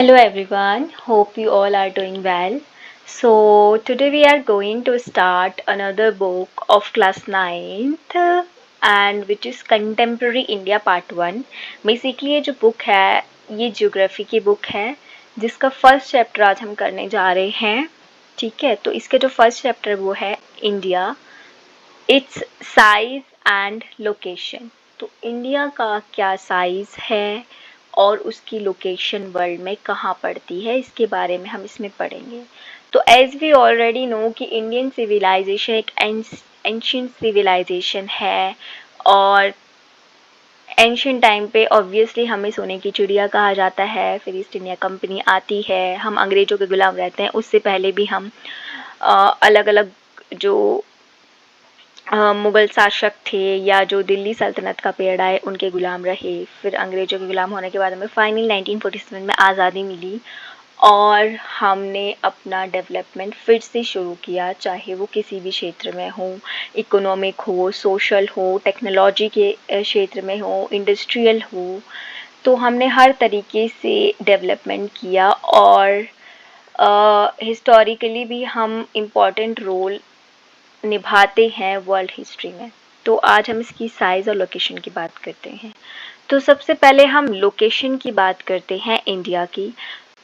Hello everyone, hope you all are doing well. So, today we are going to start another book of class 9th and which is Contemporary India Part 1. Basically ये जो book है ये geography की book है जिसका first chapter आज हम करने जा रहे हैं. ठीक है, तो इसके जो फर्स्ट चैप्टर वो है India, it's size and location. तो इंडिया का क्या साइज है और उसकी लोकेशन वर्ल्ड में कहाँ पड़ती है इसके बारे में हम इसमें पढ़ेंगे. तो एज वी ऑलरेडी नो कि इंडियन सिविलाइजेशन एक एंशियंट सिविलाइजेशन है और एंशियंट टाइम पे ऑब्वियसली हमें सोने की चिड़िया कहा जाता है. फिर ईस्ट इंडिया कंपनी आती है, हम अंग्रेजों के गुलाम रहते हैं. उससे पहले भी हम अलग अलग जो मुग़ल शासक थे या जो दिल्ली सल्तनत का पेड़ आए उनके गुलाम रहे. फिर अंग्रेज़ों के गुलाम होने के बाद हमें फाइनल 1947 में आज़ादी मिली और हमने अपना डेवलपमेंट फिर से शुरू किया, चाहे वो किसी भी क्षेत्र में हो, इकोनॉमिक हो, सोशल हो, टेक्नोलॉजी के क्षेत्र में हो, इंडस्ट्रियल हो. तो हमने हर तरीके से डेवलपमेंट किया और हिस्टोरिकली भी हम इम्पॉर्टेंट रोल निभाते हैं वर्ल्ड हिस्ट्री में. तो आज हम इसकी साइज़ और लोकेशन की बात करते हैं. तो सबसे पहले हम लोकेशन की बात करते हैं इंडिया की.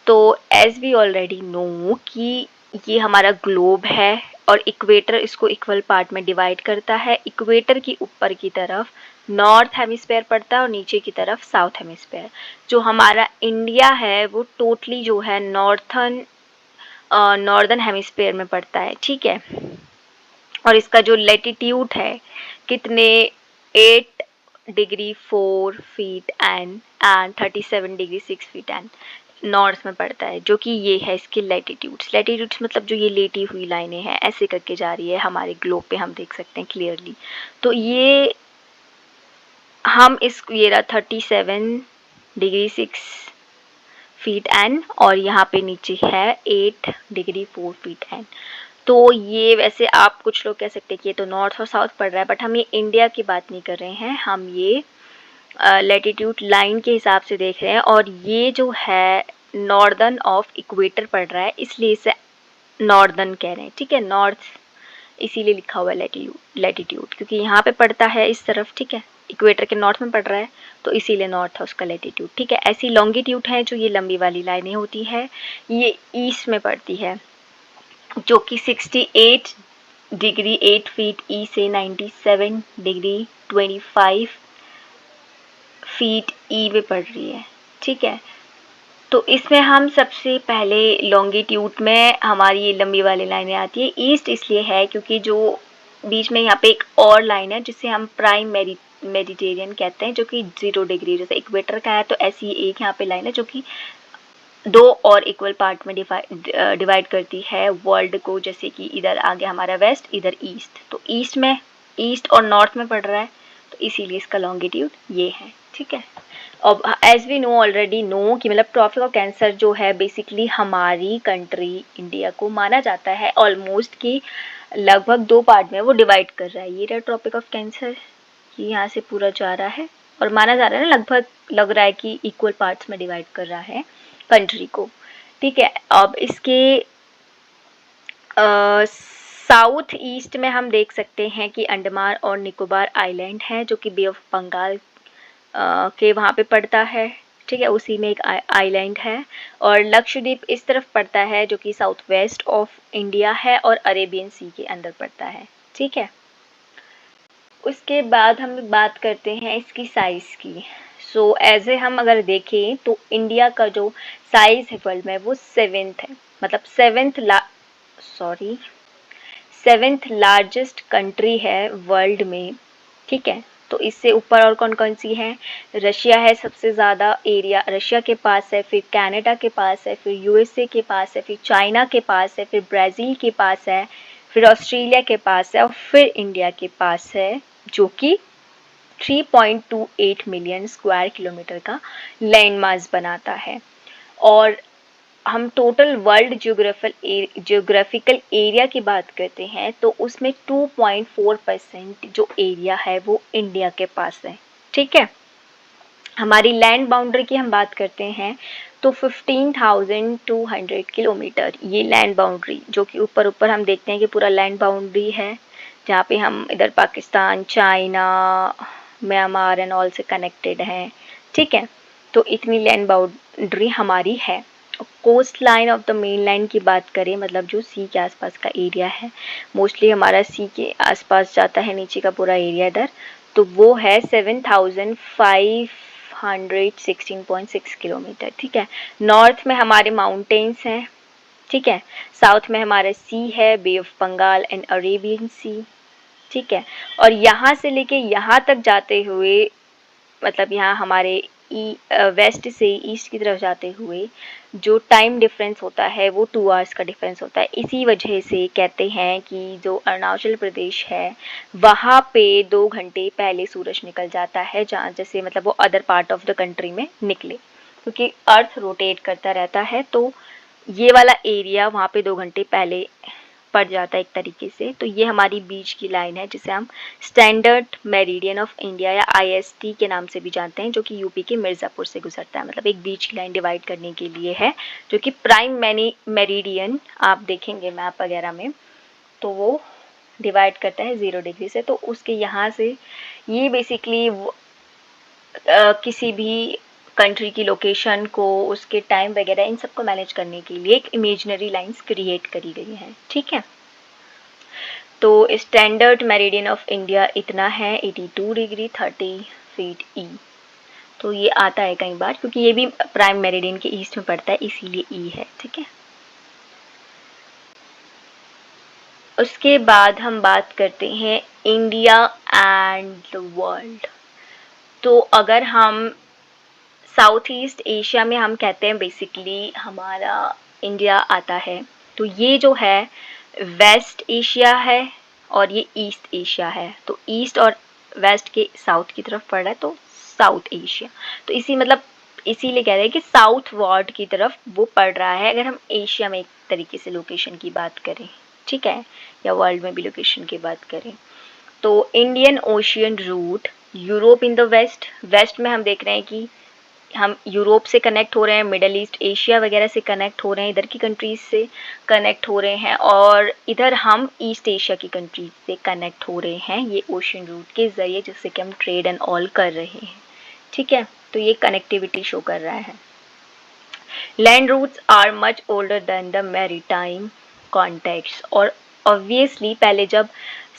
तो एज वी ऑलरेडी नो कि ये हमारा ग्लोब है और इक्वेटर इसको इक्वल पार्ट में डिवाइड करता है. इक्वेटर की ऊपर की तरफ नॉर्थ हेमिस्फेयर पड़ता है और नीचे की तरफ साउथ हेमिस्फेयर. जो हमारा इंडिया है वो टोटली जो है नॉर्दर्न हेमिस्फेयर में पड़ता है. ठीक है, और इसका जो लेटीट्यूड है कितने 8 degree 4 feet and 37 degree 6 feet and north में पड़ता है, जो कि ये है इसके लेटीट्यूड्स. लेटीट्यूड्स मतलब जो ये लेटी हुई लाइनें हैं ऐसे करके जा रही है हमारे ग्लोब पे, हम देख सकते हैं क्लियरली. तो ये हम इस ये रहा 37 डिग्री 6 फीट एंड और यहाँ पे नीचे है 8 डिग्री 4 फीट एंड. तो ये वैसे आप कुछ लोग कह सकते हैं कि ये तो नॉर्थ और साउथ पड़ रहा है, बट हम ये इंडिया की बात नहीं कर रहे हैं, हम ये लेटीट्यूड लाइन के हिसाब से देख रहे हैं. और ये जो है नॉर्दर्न ऑफ इक्वेटर पड़ रहा है इसलिए इसे नॉर्दर्न कह रहे हैं. ठीक है, नॉर्थ इसीलिए लिखा हुआ है लेटीट्यूड क्योंकि यहाँ पे पड़ता है इस तरफ. ठीक है, इक्वेटर के नॉर्थ में पड़ रहा है तो इसीलिए नॉर्थ है उसका लेटीट्यूड. ठीक है, ऐसी लॉन्गिट्यूड है जो ये लंबी वाली लाइनें होती है ये ईस्ट में पड़ती है जो कि 68 डिग्री 8 फीट ई से 97 डिग्री 25 फीट ई में पड़ रही है. ठीक है, तो इसमें हम सबसे पहले लॉन्गिट्यूड में हमारी ये लंबी वाली लाइनें आती है. ईस्ट इसलिए है क्योंकि जो बीच में यहाँ पे एक और लाइन है जिसे हम प्राइम मेडिटेरियन कहते हैं जो कि 0 डिग्री जैसे इक्वेटर का है. तो ऐसी एक यहाँ पे लाइन है जो कि 2 और इक्वल पार्ट में डिवाइड करती है वर्ल्ड को, जैसे कि इधर आ गया हमारा वेस्ट, इधर ईस्ट. तो ईस्ट में ईस्ट और नॉर्थ में पड़ रहा है तो इसीलिए इसका लॉन्गिट्यूड ये है. ठीक है, अब as we know already know कि मतलब ट्रॉपिक ऑफ कैंसर जो है बेसिकली हमारी कंट्री इंडिया को माना जाता है ऑलमोस्ट कि लगभग 2 पार्ट में वो डिवाइड कर रहा है. ये रहा ट्रॉपिक ऑफ कैंसर, ये यहाँ से पूरा जा रहा है और माना जा रहा है ना लगभग लग रहा है कि इक्वल पार्ट्स में डिवाइड कर रहा है कंट्री को. ठीक है, अब इसके साउथ ईस्ट में हम देख सकते हैं कि अंडमान और निकोबार आइलैंड है जो कि बे ऑफ बंगाल के वहाँ पे पड़ता है. ठीक है, उसी में एक आइलैंड है. और लक्षद्वीप इस तरफ पड़ता है जो कि साउथ वेस्ट ऑफ इंडिया है और अरेबियन सी के अंदर पड़ता है. ठीक है, उसके बाद हम बात करते हैं इसकी साइज़ की. सो एज ए हम अगर देखें तो इंडिया का जो साइज़ है वर्ल्ड में वो 7th है, मतलब 7th लार्जेस्ट कंट्री है वर्ल्ड में. ठीक है, तो इससे ऊपर और कौन कौन सी हैं? रशिया है सबसे ज़्यादा एरिया रशिया के पास है, फिर कनाडा के पास है, फिर यूएसए के पास है, फिर चाइना के पास है, फिर ब्राज़ील के पास है, फिर ऑस्ट्रेलिया के पास है और फिर इंडिया के पास है जो कि 3.28 मिलियन स्क्वायर किलोमीटर का लैंड मास बनाता है. और हम टोटल वर्ल्ड ज्योग्राफिकल एरिया की बात करते हैं तो उसमें 2.4% जो एरिया है वो इंडिया के पास है. ठीक है, हमारी लैंड बाउंड्री की हम बात करते हैं तो 15,200 किलोमीटर ये लैंड बाउंड्री, जो कि ऊपर ऊपर हम देखते हैं कि पूरा लैंड बाउंड्री है, जहाँ पे हम इधर Pakistan, China, Myanmar and all से कनेक्टेड हैं, ठीक है। तो इतनी लैंड बाउंड्री हमारी है। Coast line of the main line की बात करें, मतलब जो सी के आसपास का एरिया है, मोस्टली हमारा सी के आसपास जाता है नीचे का पूरा एरिया इधर, तो वो है 7,516.6 किलोमीटर, ठीक है। नॉर्थ में हमारे माउंटेन्स हैं, ठीक है। साउथ में हमारा सी है, बे ऑफ बंगाल एंड अरेबियन सी, ठीक है। और यहाँ से लेके यहाँ तक जाते हुए, मतलब यहाँ हमारे वेस्ट से ईस्ट की तरफ जाते हुए जो टाइम डिफरेंस होता है वो 2 आवर्स का डिफरेंस होता है। इसी वजह से कहते हैं कि जो अरुणाचल प्रदेश है वहाँ पे 2 घंटे पहले सूरज निकल जाता है, जहाँ जैसे मतलब वो other part of the country में निकले, क्योंकि अर्थ रोटेट करता रहता है, तो ये वाला एरिया वहाँ पे 2 घंटे पहले पड़ जाता है एक तरीके से। तो ये हमारी बीच की लाइन है, जिसे हम स्टैंडर्ड मेरिडियन ऑफ इंडिया या IST के नाम से भी जानते हैं, जो कि यूपी के मिर्ज़ापुर से गुजरता है। मतलब एक बीच की लाइन डिवाइड करने के लिए है, जो कि प्राइम मेरिडियन आप देखेंगे मैप वगैरह में, तो वो डिवाइड करता है 0 डिग्री से। तो उसके यहाँ से ये बेसिकली किसी भी कंट्री की लोकेशन को, उसके टाइम वगैरह, इन सबको मैनेज करने के लिए एक इमेजिनरी लाइंस क्रिएट करी गई हैं, ठीक है। तो स्टैंडर्ड मेरिडियन ऑफ इंडिया इतना है 82 डिग्री 30 फीट ई। तो ये आता है कई बार, क्योंकि ये भी प्राइम मेरिडियन के ईस्ट में पड़ता है, इसीलिए ई है, ठीक है। उसके बाद हम बात करते हैं इंडिया एंड द वर्ल्ड। तो अगर हम साउथ ईस्ट एशिया में हम कहते हैं बेसिकली हमारा इंडिया आता है, तो ये जो है वेस्ट एशिया है और ये ईस्ट एशिया है। तो ईस्ट और वेस्ट के साउथ की तरफ पड़ रहा है, तो साउथ एशिया। तो इसीलिए कह रहे हैं कि साउथ वर्ल्ड की तरफ वो पड़ रहा है, अगर हम एशिया में एक तरीके से लोकेशन की बात करें, ठीक है, या वर्ल्ड में भी लोकेशन की बात करें। तो Indian Ocean route, Europe in the west, west में हम देख रहे हैं कि हम यूरोप से कनेक्ट हो रहे हैं, मिडल ईस्ट एशिया वगैरह से कनेक्ट हो रहे हैं, इधर की कंट्रीज से कनेक्ट हो रहे हैं, और इधर हम ईस्ट एशिया की कंट्रीज से कनेक्ट हो रहे हैं ये ओशन रूट के ज़रिए, जिससे कि हम ट्रेड एंड ऑल कर रहे हैं, ठीक है। तो ये कनेक्टिविटी शो कर रहा है। Land routes are much older than the maritime contacts, और ऑब्वियसली पहले जब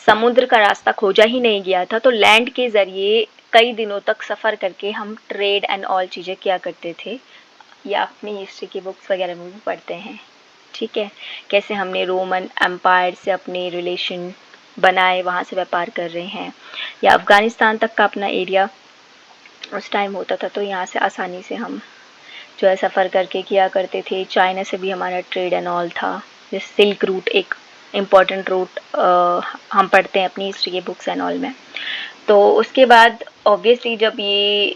समुद्र का रास्ता खोजा ही नहीं गया था, तो लैंड के ज़रिए कई दिनों तक सफ़र करके हम ट्रेड एंड ऑल चीज़ें किया करते थे, या अपनी हिस्ट्री की बुक्स वगैरह में भी पढ़ते हैं, ठीक है। कैसे हमने रोमन एम्पायर से अपने रिलेशन बनाए, वहाँ से व्यापार कर रहे हैं, या अफ़गानिस्तान तक का अपना एरिया उस टाइम होता था, तो यहाँ से आसानी से हम जो है सफ़र करके किया करते थे। चाइना से भी हमारा ट्रेड एंड ऑल था, जैसे सिल्क रूट एक इम्पॉर्टेंट रूट हम पढ़ते हैं अपनी हिस्ट्री के बुक्स एंड ऑल में। तो उसके बाद ऑब्वियसली जब ये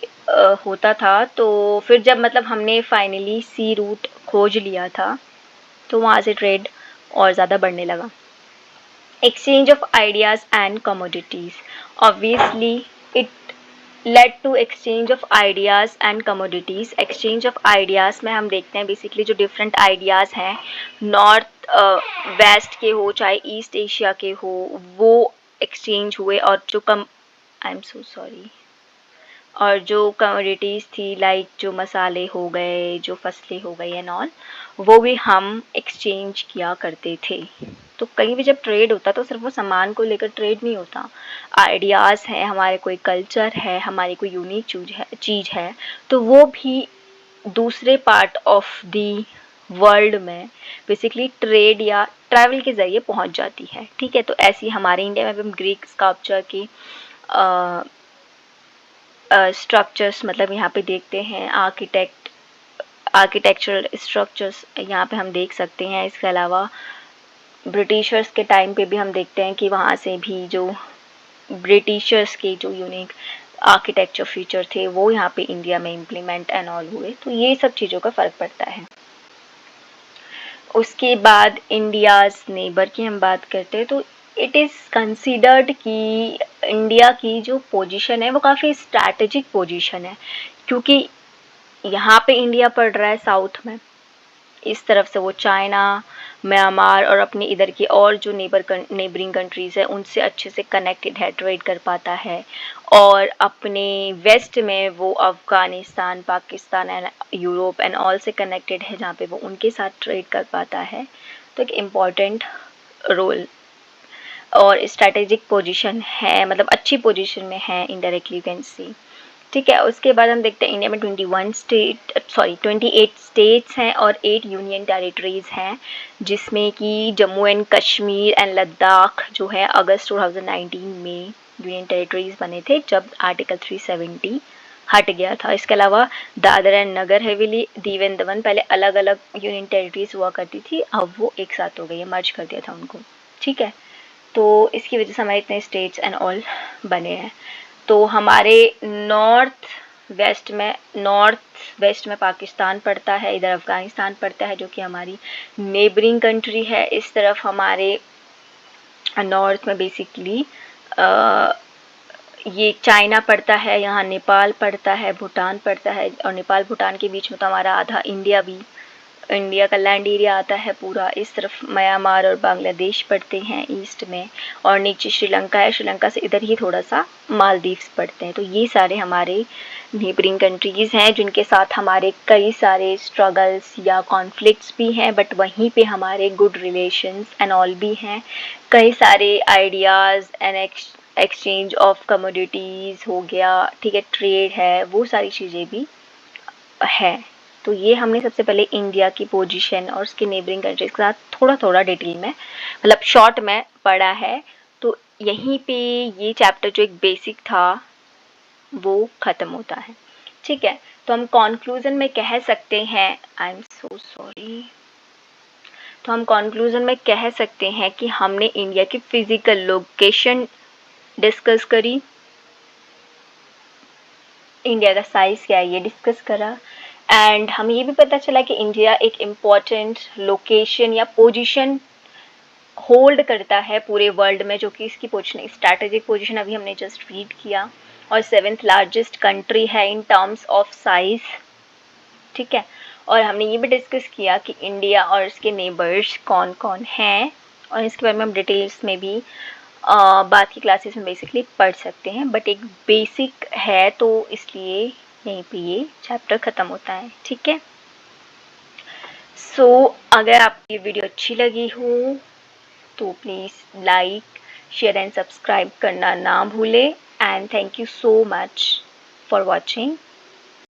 होता था, तो फिर जब मतलब हमने फाइनली सी रूट खोज लिया था, तो वहाँ से ट्रेड और ज़्यादा बढ़ने लगा। Exchange of ideas and commodities, obviously it led to exchange of ideas and commodities. Exchange of ideas में हम देखते हैं बेसिकली जो डिफरेंट आइडियाज़ हैं, नॉर्थ वेस्ट के हो चाहे ईस्ट एशिया के हो, वो एक्सचेंज हुए, और जो आई एम सो सॉरी, और जो कमोडिटीज़ थी लाइक जो मसाले हो गए, जो फसलें हो गई एंड ऑल, वो भी हम एक्सचेंज किया करते थे। तो कहीं भी जब ट्रेड होता तो सिर्फ वो सामान को लेकर ट्रेड नहीं होता, आइडियाज़ हैं, हमारे कोई कल्चर है, हमारी कोई यूनिक चीज़ है, तो वो भी दूसरे पार्ट ऑफ दी वर्ल्ड में बेसिकली ट्रेड या ट्रैवल के ज़रिए पहुंच जाती है, ठीक है। तो ऐसी हमारे इंडिया में भी हम ग्रीक स्कल्पचर की स्ट्रक्चर्स मतलब यहाँ पे देखते हैं, आर्किटेक्चरल स्ट्रक्चर्स यहाँ पे हम देख सकते हैं। इसके अलावा ब्रिटिशर्स के टाइम पे भी हम देखते हैं कि वहाँ से भी जो ब्रिटिशर्स के जो यूनिक आर्किटेक्चर फीचर थे वो यहाँ पे इंडिया में इम्प्लीमेंट एंड ऑल हुए। तो ये सब चीज़ों का फ़र्क पड़ता है। उसके बाद इंडियाज़ नेबर की हम बात करते हैं, तो इट इज़ कंसिडर्ड कि इंडिया की जो पोजीशन है वो काफ़ी स्ट्रैटेजिक पोजीशन है, क्योंकि यहाँ पे इंडिया पड़ रहा है साउथ में, इस तरफ से वो चाइना, म्यांमार और अपने इधर की और जो नेबरिंग कंट्रीज़ है उनसे अच्छे से कनेक्टेड है, ट्रेड कर पाता है। और अपने वेस्ट में वो Afghanistan, Pakistan and Europe and all से कनेक्टेड है, जहाँ पे वो उनके साथ ट्रेड कर पाता है। तो एक इम्पॉर्टेंट रोल और स्ट्रैटेजिक पोजीशन है, मतलब अच्छी पोजीशन में है इनडायरेक्टली यू कैन सी। ठीक है, उसके बाद हम देखते हैं इंडिया में 28 स्टेट्स हैं और 8 यूनियन टेरिटरीज हैं, जिसमें कि जम्मू एंड कश्मीर एंड लद्दाख जो है अगस्त 2019 में यूनियन टेरिटरीज बने थे, जब आर्टिकल 370 हट गया था। इसके अलावा दादरा एंड नगर हवेली, दीव एंड दमन पहले अलग अलग यूनियन टेरिटरीज हुआ करती थी, अब वो एक साथ हो गई है, मर्ज कर दिया था उनको। ठीक है, तो इसकी वजह से हमारे इतने स्टेट्स एंड ऑल बने हैं। तो हमारे नॉर्थ वेस्ट में पाकिस्तान पड़ता है, इधर अफ़गानिस्तान पड़ता है जो कि हमारी नेबरिंग कंट्री है। इस तरफ हमारे नॉर्थ में बेसिकली ये चाइना पड़ता है, यहाँ नेपाल पड़ता है, भूटान पड़ता है, और नेपाल भूटान के बीच में तो हमारा आधा इंडिया का लैंड एरिया आता है पूरा। इस तरफ म्यांमार और बांग्लादेश पड़ते हैं ईस्ट में, और नीचे श्रीलंका है, श्रीलंका से इधर ही थोड़ा सा मालदीव्स पड़ते हैं। तो ये सारे हमारे नेबरिंग कंट्रीज़ हैं जिनके साथ हमारे कई सारे स्ट्रगल्स या कॉन्फ्लिक्ट्स भी हैं, बट वहीं पे हमारे गुड रिलेशंस एंड ऑल भी हैं। कई सारे ideas and exchange of commodities हो गया, ठीक है, ट्रेड है, वो सारी चीज़ें भी है। तो ये हमने सबसे पहले इंडिया की पोजीशन और उसके नेबरिंग कंट्रीज के साथ थोड़ा थोड़ा डिटेल में, मतलब शॉर्ट में पढ़ा है। तो यहीं पे ये चैप्टर जो एक बेसिक था वो ख़त्म होता है। ठीक है, तो हम कंक्लूजन में कह सकते हैं, आई एम सो सॉरी, तो हम कंक्लूजन में कह सकते हैं कि हमने इंडिया की फिजिकल लोकेशन डिस्कस करी, इंडिया का साइज़ क्या है ये डिस्कस करा, एंड हमें ये भी पता चला कि इंडिया एक इम्पॉर्टेंट लोकेशन या पोजीशन होल्ड करता है पूरे वर्ल्ड में, जो कि इसकी पोजीशन, स्ट्रैटेजिक पोजीशन अभी हमने जस्ट रीड किया, और 7th लार्जेस्ट कंट्री है इन टर्म्स ऑफ साइज। ठीक है, और हमने ये भी डिस्कस किया कि इंडिया और इसके नेबर्स कौन कौन हैं, और इसके बारे में हम डिटेल्स में भी बाद की क्लासेस में बेसिकली पढ़ सकते हैं, बट एक बेसिक है तो इसलिए यहीं पे ये चैप्टर ख़त्म होता है। ठीक है, सो अगर आपकी वीडियो अच्छी लगी हो तो please like, share and subscribe करना ना भूलें, and thank you so much for watching.